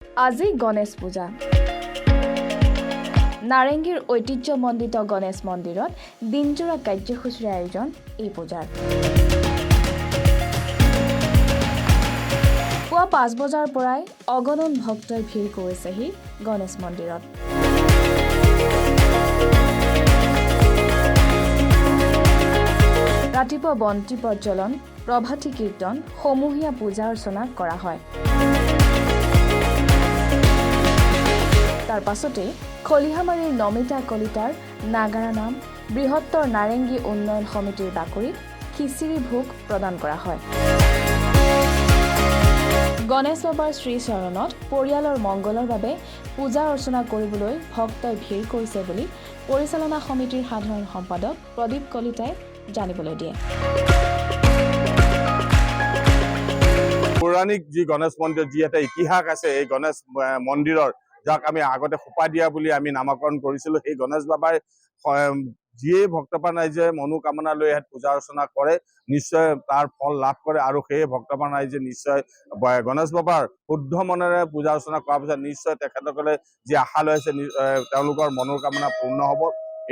আজি গণেশ পূজা নাৰেংগীৰ ঐতিহ্যমণ্ডিত গণেশ মন্দিৰত দিনজোৰা কাৰ্যসূচীৰ আয়োজন এই পূজাৰ পুৱা ৫ বজাৰ পৰাই অগণন ভক্তই ভিৰ কৰিছেহি গণেশ মন্দিৰত ৰাতিপুৱা বন্তি প্ৰজ্বলন প্ৰভাতী কীৰ্তন সমূহীয়া পূজা অৰ্চনা কৰা হয় তাৰ পাছতে খলিহামাৰীৰ নমিতা কলিতাৰ নাগাৰা নাম বৃহত্তৰ নাৰেংগী উন্নয়ন সমিতিৰ বাকৰিত খিচিৰি ভোগ প্ৰদান কৰা হয় গণেশ বাবাৰ শ্ৰীচৰণত পৰিয়ালৰ মংগলৰ বাবে পূজা অৰ্চনা কৰিবলৈ ভক্তই ভিৰ কৰিছে বুলি পৰিচালনা সমিতিৰ সাধাৰণ সম্পাদক প্ৰদীপ কলিতাই জানিবলৈ দিয়ে পৌৰাণিক যি গণেশ মন্দিৰ যি এটা ইতিহাস আছে এই গণেশ মন্দিৰৰ যাক আমি আগতে সোপা দিয়া বুলি আমি নামকৰণ কৰিছিলোঁ সেই গণেশ বাবাই যিয়ে ভক্তপ্ৰাণ ৰাইজে মনোকামনা লৈ ইয়াত পূজা অৰ্চনা কৰে নিশ্চয় তাৰ ফল লাভ কৰে আৰু সেই ভক্তপ্ৰাণ ৰাইজে নিশ্চয় গণেশ বাবাৰ শুদ্ধ মনেৰে পূজা অৰ্চনা কৰাৰ পিছত নিশ্চয় তেখেতসকলে যি আশা লৈ আছে তেওঁলোকৰ মনোকামনা পূৰ্ণ হ'ব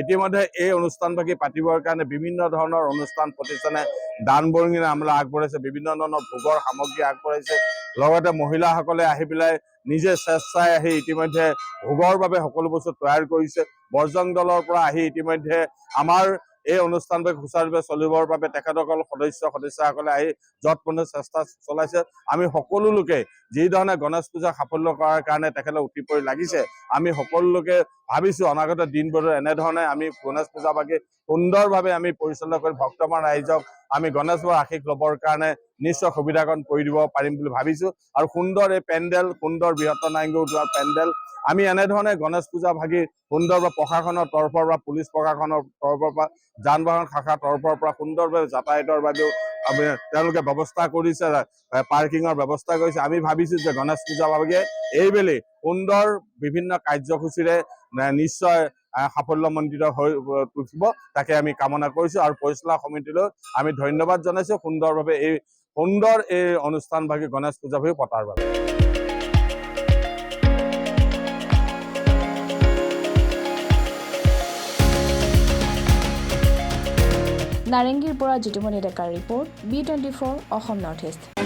ইতিমধ্যে এই অনুষ্ঠানভাগি পাতিবৰ কাৰণে বিভিন্ন ধৰণৰ অনুষ্ঠান প্ৰতিষ্ঠানে দান বৰঙণি আমলা আগবঢ়াইছে বিভিন্ন ধৰণৰ ভোগৰ সামগ্ৰী আগবঢ়াইছে লগতে মহিলাসকলে আহি পেলাই নিজে স্বেচ্ছাই আহি ইতিমধ্যে ভোগৰ বাবে সকলো বস্তু তৈয়াৰ কৰিছে বৰ্জং দলৰ পৰা আহি ইতিমধ্যে আমাৰ এই অনুষ্ঠানভাগি সুচাৰুৰূপে চলিবৰ বাবে তেখেতসকল সদস্যসকলে আহি যৎপৰোনাস্তি চেষ্টা চলাইছে আমি সকলো লোকে যিধৰণে গণেশ পূজা সাফল্য কৰাৰ কাৰণে তেখেতে উঠি পৰি লাগিছে আমি সকলো লোকে ভাবিছো অনাগত দিনবোৰত এনেধৰণে আমি গণেশ পূজাভাগি সুন্দৰভাৱে আমি পৰিচালনা কৰি ভক্তপ্ৰাণ ৰাইজক আমি গণেশ বাবাৰ আশীষ ল'বৰ কাৰণে নিশ্চয় সুবিধাকণ কৰি দিব পাৰিম বুলি ভাবিছো আৰু সুন্দৰ এই পেণ্ডেল সুন্দৰ বৃহত্তৰ নাৰেংগী উঠোৱাৰ পেণ্ডেল আমি এনেধৰণে গণেশ পূজা ভাগি সুন্দৰভাৱে প্ৰশাসনৰ তৰফৰ পৰা পুলিচ প্ৰশাসনৰ তৰফৰ পৰা যান বাহন শাখাৰ তৰফৰ পৰা সুন্দৰভাৱে যাতায়াতৰ বাবেও তেওঁলোকে ব্যৱস্থা কৰিছে পাৰ্কিঙৰ ব্যৱস্থা কৰিছে আমি ভাবিছো যে গণেশ পূজা ভাগে এইবেলি সুন্দৰ বিভিন্ন কাৰ্যসূচীৰে নিশ্চয় সাফল্যমণ্ডিত হৈ উঠিব তাকে আমি কামনা কৰিছো আৰু পৰিচালনা সমিতিলৈ আমি ধন্যবাদ জনাইছো সুন্দৰভাৱে এই অনুষ্ঠানভাগি গণেশ পূজা ভাগি পতাৰ বাবে নাৰেংগীৰ পৰা জিতুমণি ডেকাৰ report B24 Assam north east